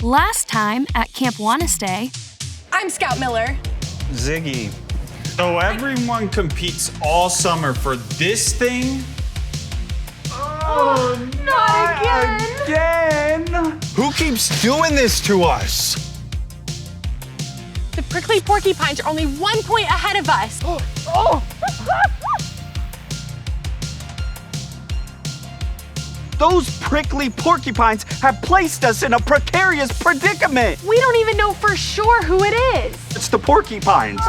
Last time at Camp Wannastay. I'm Scout Miller. Ziggy. So everyone competes all summer for this thing? Oh, not again! Who keeps doing this to us? The prickly porcupines are only 1 point ahead of us. Those prickly porcupines have placed us in a precarious predicament. We don't even know for sure who it is. It's the porcupines.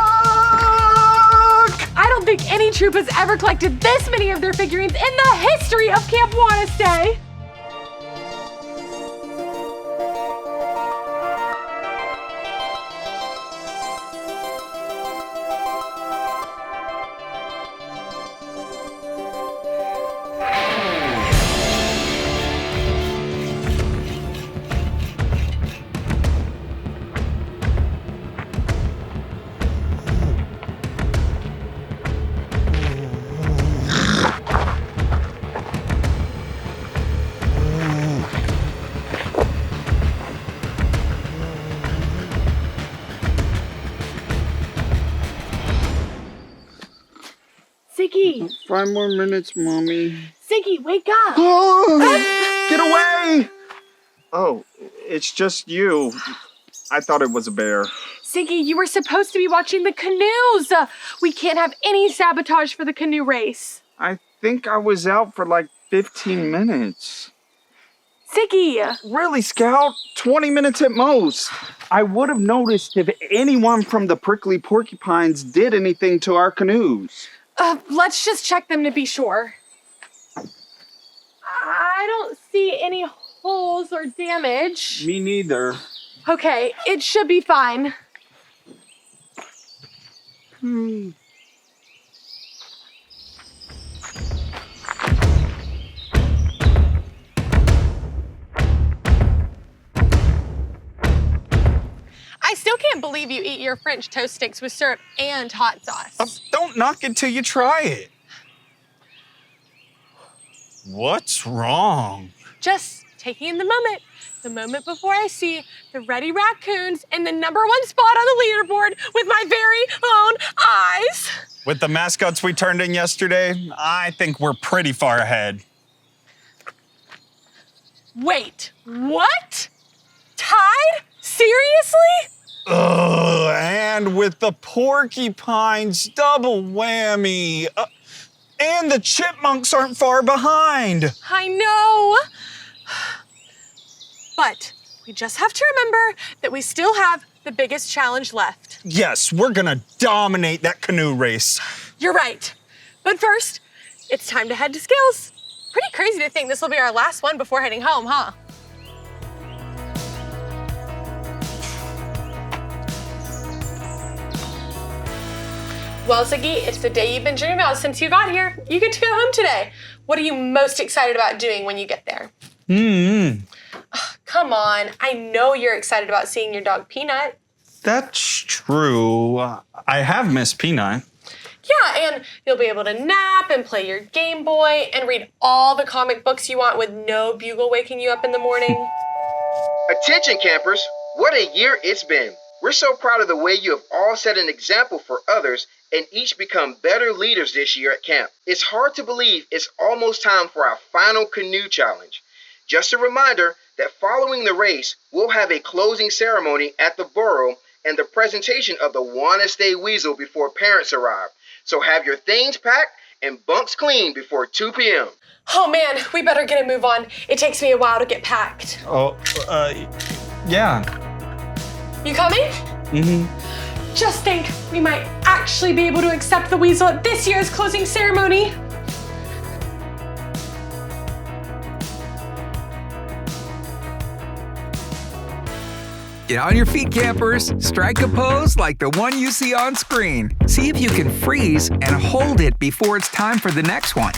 I don't think any troop has ever collected this many of their figurines in the history of Camp Wannastay. Ziggy! 5 more minutes, Mommy. Ziggy, wake up! Get away! Oh, it's just you. I thought it was a bear. Ziggy, you were supposed to be watching the canoes! We can't have any sabotage for the canoe race. I think I was out for like 15 minutes. Ziggy! Really, Scout? 20 minutes at most. I would have noticed if anyone from the prickly porcupines did anything to our canoes. Let's just check them to be sure. I don't see any holes or damage. Me neither. Okay, it should be fine. I still can't believe you eat your French toast sticks with syrup and hot sauce. Don't knock it till you try it. What's wrong? Just taking in the moment before I see the Ready Raccoons in the #1 spot on the leaderboard with my very own eyes. With the mascots we turned in yesterday, I think we're pretty far ahead. Wait, what? Tied? Seriously? Ugh, and with the porcupines, double whammy. And the chipmunks aren't far behind. I know. But we just have to remember that we still have the biggest challenge left. Yes, we're gonna dominate that canoe race. You're right. But first, it's time to head to Skills. Pretty crazy to think this will be our last one before heading home, huh? Well, Ziggy, it's the day you've been dreaming about since you got here. You get to go home today. What are you most excited about doing when you get there? Come on, I know you're excited about seeing your dog Peanut. That's true. I have missed Peanut. Yeah, and you'll be able to nap and play your Game Boy and read all the comic books you want with no bugle waking you up in the morning. Attention campers, what a year it's been. We're so proud of the way you have all set an example for others and each become better leaders this year at camp. It's hard to believe it's almost time for our final canoe challenge. Just a reminder that following the race, we'll have a closing ceremony at the burrow and the presentation of the Wannastay Weasel before parents arrive. So have your things packed and bunks clean before 2 p.m. Oh man, we better get a move on. It takes me a while to get packed. Yeah. You coming? Just think, we might actually be able to accept the weasel at this year's closing ceremony. Get on your feet, campers. Strike a pose like the one you see on screen. See if you can freeze and hold it before it's time for the next one.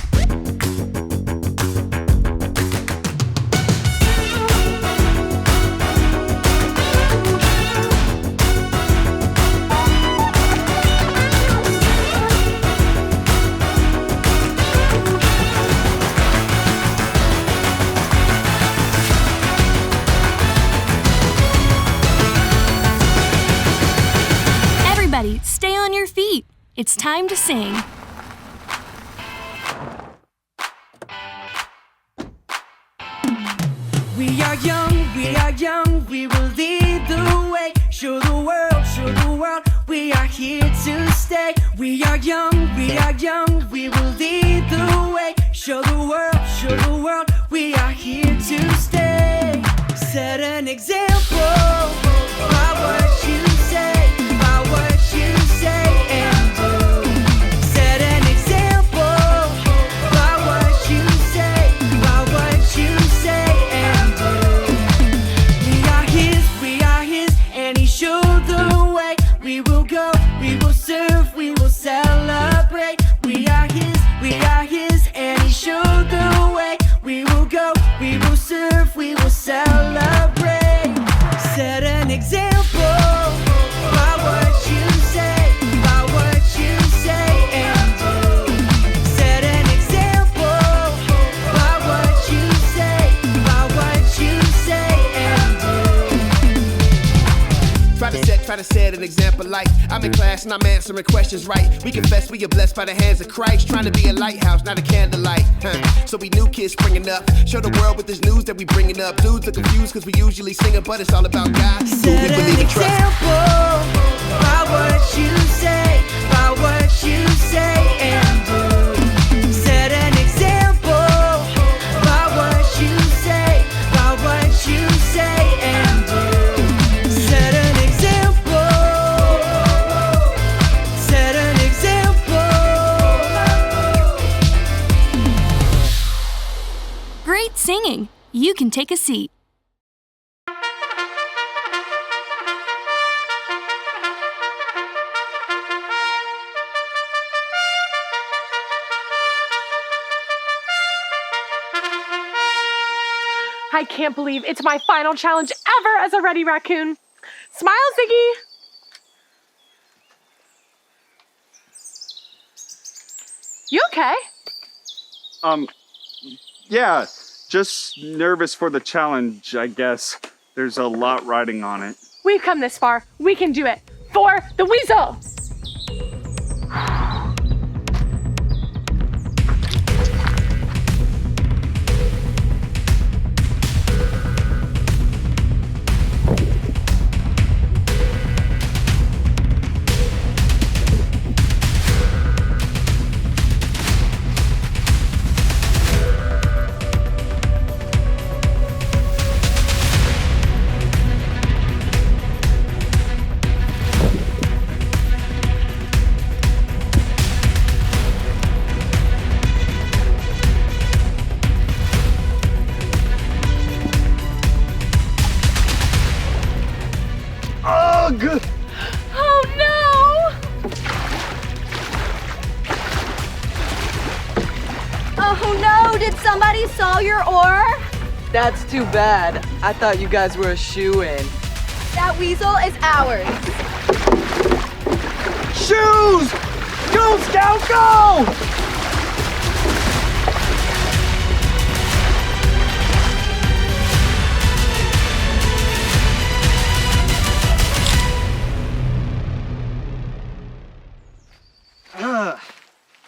It's time to sing. We are young, we will lead the way. Show the world, we are here to stay. We are young, we will lead the way. Show the world, we are here to stay. Set an example by what you say, and do. Set an example by what you say, and do. We are his, and he showed the way. We will go, we will serve, we will celebrate. We are his, and he showed the way. We will go, we will serve, we will celebrate. Set an example by what you say, and do. Set an example by what you say, and do. Try to set an example like I'm in class and I'm answering questions right. We confess we are blessed by the hands of Christ. Trying to be a lighthouse, not a candlelight. So we new kids springing up. Show the world with this news that we bringing up. Dudes are confused cause we usually singing, but it's all about God. Who we believe and trust. Example by what you say, and do. Set an example by what you say, and do. Set an example. Set an example. Great singing. You can take a seat. I can't believe it's my final challenge ever as a Ready Raccoon. Smile, Ziggy. You okay? Yeah, just nervous for the challenge, I guess. There's a lot riding on it. We've come this far. We can do it. For the weasel. Ugh! Oh no! Oh no, did somebody saw your oar? That's too bad. I thought you guys were a shoo-in. That weasel is ours. Shoes! Go, Scout, go!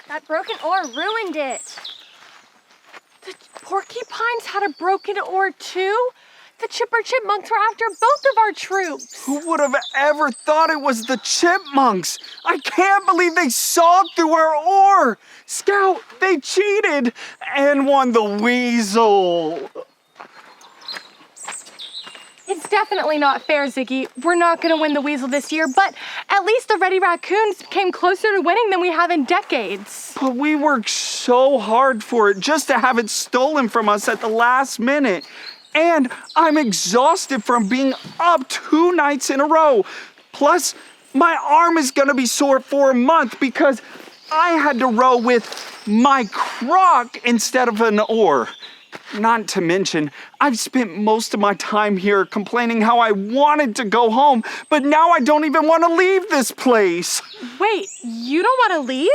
That broken oar ruined it. The porcupines had a broken oar too? The Chipper Chipmunks were after both of our troops. Who would have ever thought it was the chipmunks? I can't believe they saw through our oar. Scout, they cheated and won the weasel. It's definitely not fair, Ziggy. We're not gonna win the weasel this year, but at least the Ready Raccoons came closer to winning than we have in decades. But we worked so hard for it just to have it stolen from us at the last minute. And I'm exhausted from being up 2 nights in a row. Plus, my arm is gonna be sore for a month because I had to row with my crock instead of an oar. Not to mention, I've spent most of my time here complaining how I wanted to go home, but now I don't even want to leave this place. Wait, you don't want to leave?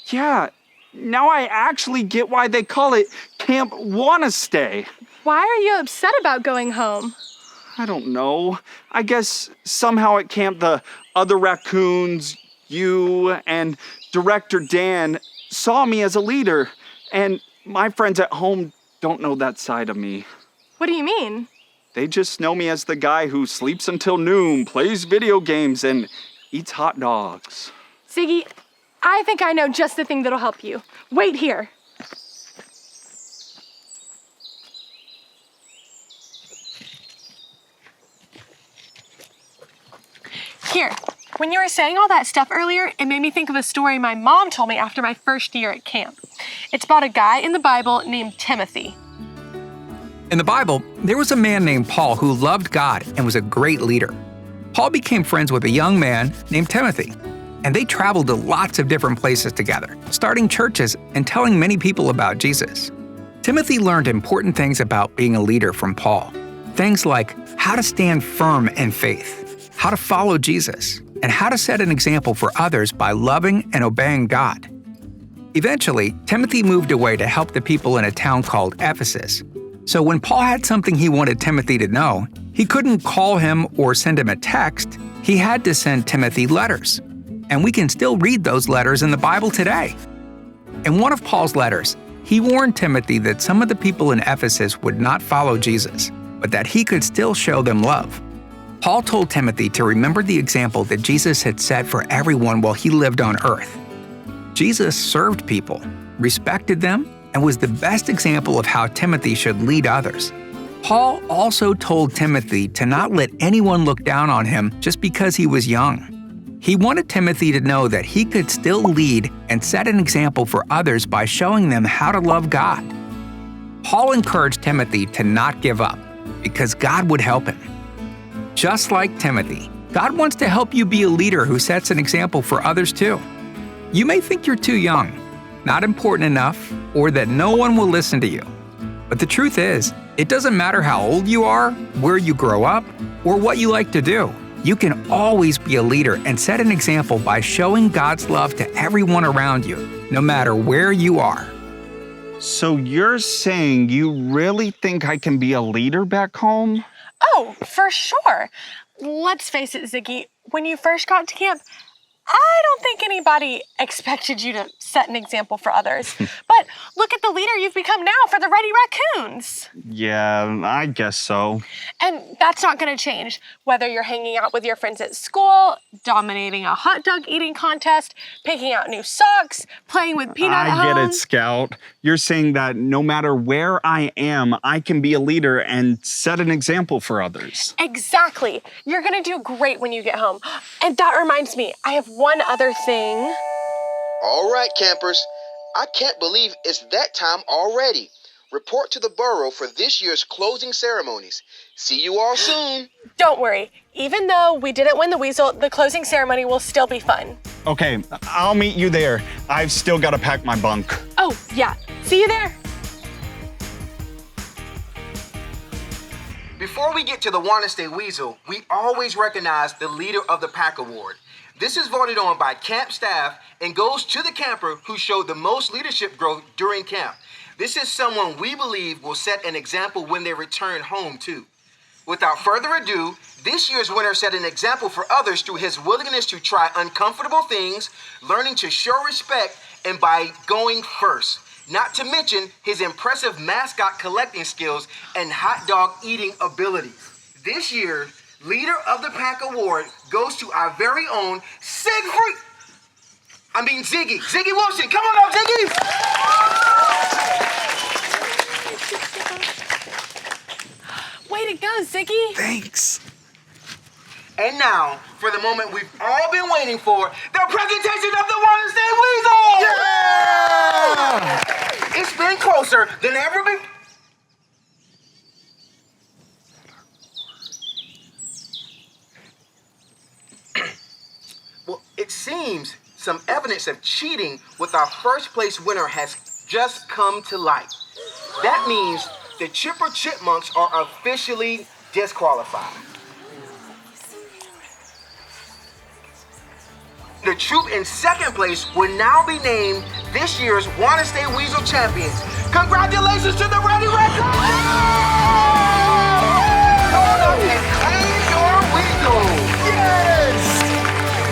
Yeah, now I actually get why they call it CampWannastay. Why are you upset about going home? I don't know. I guess somehow at camp the other raccoons, you and Director Dan saw me as a leader, and my friends at home don't know that side of me. What do you mean? They just know me as the guy who sleeps until noon, plays video games, and eats hot dogs. Ziggy, I think I know just the thing that'll help you. Wait here. Here, when you were saying all that stuff earlier, it made me think of a story my mom told me after my first year at camp. It's about a guy in the Bible named Timothy. In the Bible, there was a man named Paul who loved God and was a great leader. Paul became friends with a young man named Timothy, and they traveled to lots of different places together, starting churches and telling many people about Jesus. Timothy learned important things about being a leader from Paul. Things like how to stand firm in faith, how to follow Jesus, and how to set an example for others by loving and obeying God. Eventually, Timothy moved away to help the people in a town called Ephesus. So when Paul had something he wanted Timothy to know, he couldn't call him or send him a text. He had to send Timothy letters. And we can still read those letters in the Bible today. In one of Paul's letters, he warned Timothy that some of the people in Ephesus would not follow Jesus, but that he could still show them love. Paul told Timothy to remember the example that Jesus had set for everyone while he lived on earth. Jesus served people, respected them, and was the best example of how Timothy should lead others. Paul also told Timothy to not let anyone look down on him just because he was young. He wanted Timothy to know that he could still lead and set an example for others by showing them how to love God. Paul encouraged Timothy to not give up because God would help him. Just like Timothy, God wants to help you be a leader who sets an example for others too. You may think you're too young, not important enough, or that no one will listen to you. But the truth is, it doesn't matter how old you are, where you grow up, or what you like to do. You can always be a leader and set an example by showing God's love to everyone around you, no matter where you are. So you're saying you really think I can be a leader back home? Oh, for sure. Let's face it, Ziggy, when you first got to camp, I don't think anybody expected you to set an example for others. But look at the leader you've become now for the Ready Raccoons. Yeah, I guess so. And that's not going to change. Whether you're hanging out with your friends at school, dominating a hot dog eating contest, picking out new socks, playing with Peanut at I get home. it, Scout. You're saying that no matter where I am, I can be a leader and set an example for others. Exactly. You're going to do great when you get home. And that reminds me, I have one other thing. All right, campers. I can't believe it's that time already. Report to the borough for this year's closing ceremonies. See you all soon. Don't worry. Even though we didn't win the weasel, the closing ceremony will still be fun. Okay, I'll meet you there. I've still got to pack my bunk. Oh, yeah. See you there. Before we get to the Wanna Stay Weasel, we always recognize the Leader of the Pack Award. This is voted on by camp staff and goes to the camper who showed the most leadership growth during camp. This is someone we believe will set an example when they return home too. Without further ado, this year's winner set an example for others through his willingness to try uncomfortable things, learning to show respect, and by going first. Not to mention his impressive mascot collecting skills and hot dog eating abilities. This year's Leader of the Pack Award goes to our very own Ziggy. Ziggy Wilson. Come on up, Ziggy. Way to go, Ziggy. Thanks. And now, for the moment we've all been waiting for, the presentation of the Wanna Stay Weasel! Yeah! It's been closer than ever before. Well, it seems some evidence of cheating with our first place winner has just come to light. That means the Chipper Chipmunks are officially disqualified. The troop in second place will now be named this year's Wanna Stay Weasel champions. Congratulations to the Ready Raccoons! Come on up and claim your weasel! Yes!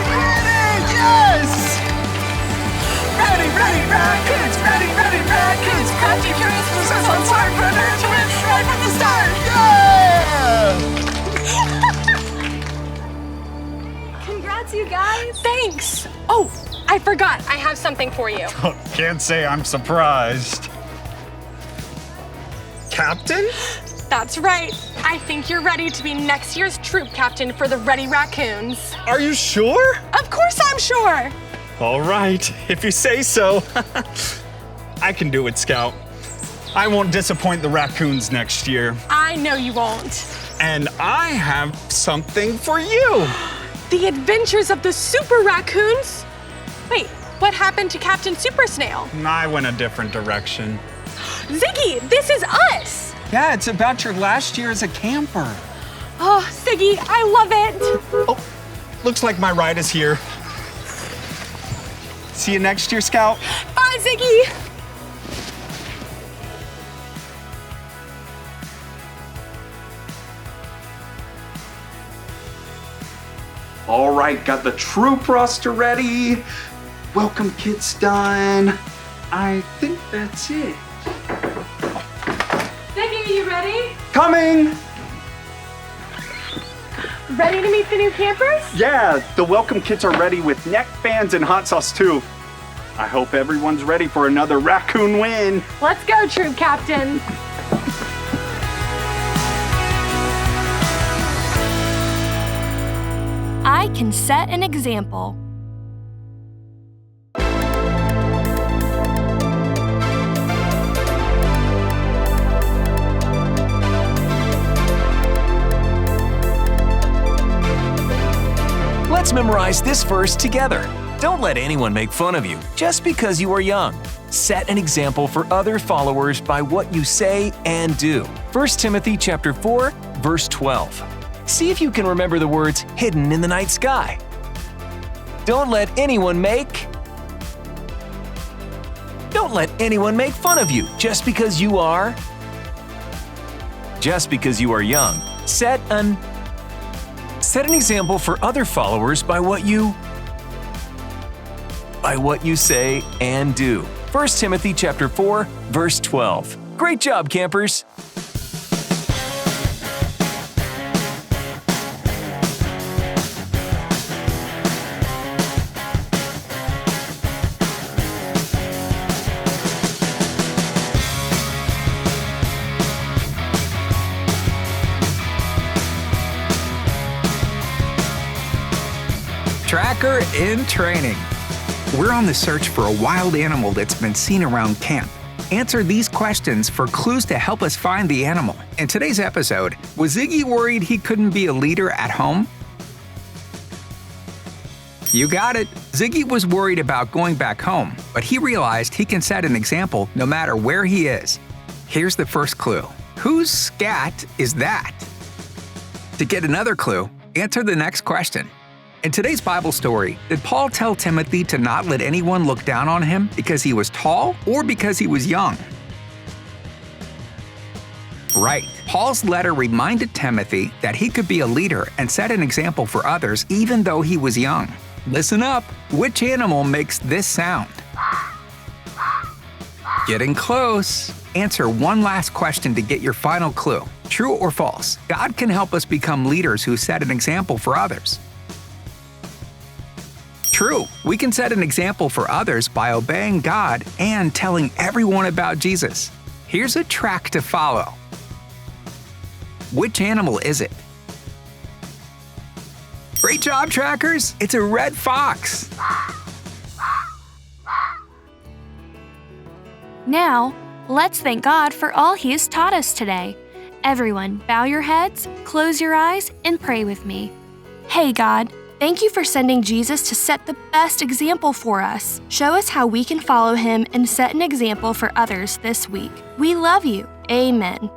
Ready! Yes! Congrats, you guys. Thanks. Oh, I forgot. I have something for you. Can't say I'm surprised. Captain? That's right. I think you're ready to be next year's troop captain for the Ready Raccoons. Are you sure? Of course I'm sure. All right, if you say so. I can do it, Scout. I won't disappoint the raccoons next year. I know you won't. And I have something for you. The Adventures of the Super Raccoons? Wait, what happened to Captain Super Snail? I went a different direction. Ziggy, this is us! Yeah, it's about your last year as a camper. Oh, Ziggy, I love it! Oh, looks like my ride is here. See you next year, Scout. Bye, Ziggy! All right, got the troop roster ready. Welcome kit's done. I think that's it. Ziggy, you ready? Coming! Ready to meet the new campers? Yeah, the welcome kits are ready with neck bands and hot sauce too. I hope everyone's ready for another raccoon win. Let's go, troop captain. I can set an example. Let's memorize this verse together. Don't let anyone make fun of you just because you are young. Set an example for other followers by what you say and do. 1 Timothy chapter 4, verse 12. See if you can remember the words hidden in the night sky. Don't let anyone make fun of you just because you are young. Set an example for other followers by what you say and do. 1 Timothy chapter 4, verse 12. Great job, campers! Tracker in training. We're on the search for a wild animal that's been seen around camp. Answer these questions for clues to help us find the animal. In today's episode, was Ziggy worried he couldn't be a leader at home? You got it. Ziggy was worried about going back home, but he realized he can set an example no matter where he is. Here's the first clue. Whose scat is that? To get another clue, answer the next question. In today's Bible story, did Paul tell Timothy to not let anyone look down on him because he was tall or because he was young? Right. Paul's letter reminded Timothy that he could be a leader and set an example for others even though he was young. Listen up. Which animal makes this sound? Getting close. Answer one last question to get your final clue. True or false? God can help us become leaders who set an example for others. True. We can set an example for others by obeying God and telling everyone about Jesus. Here's a track to follow. Which animal is it? Great job, trackers! It's a red fox. Now, let's thank God for all He has taught us today. Everyone, bow your heads, close your eyes, and pray with me. Hey, God. Thank you for sending Jesus to set the best example for us. Show us how we can follow Him and set an example for others this week. We love you. Amen.